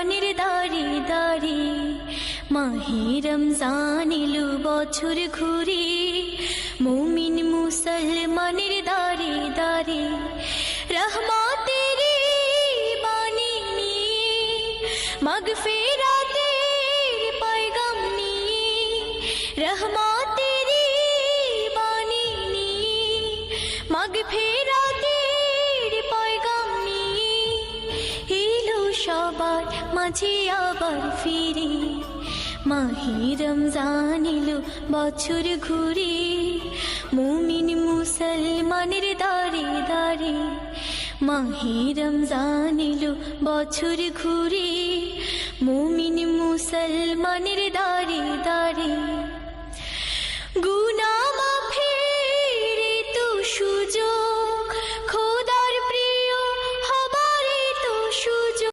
মুসলমানের দাঁড়ে দাঁড়ে মাহে রমজান এলো বছর ঘুরে মুমিন মুসলমানের দাঁড়ে দাঁড়ে রহমতের বাণী নিয়ে মাগফিরাতের পয়গাম নিয়ে রহমতের বাণী নিয়ে মাগফিরাতের পয়গাম নিয়ে এলো সবার মাঝে আবার ফিরে মাহে রমজান এলো বছর ঘুরে মুমিন মুসলমানের দাঁড়ে দাঁড়ে মাহে রমজান এলো বছর ঘুরে মুমিন মুসলমানের দাঁড়ে দাঁড়ে।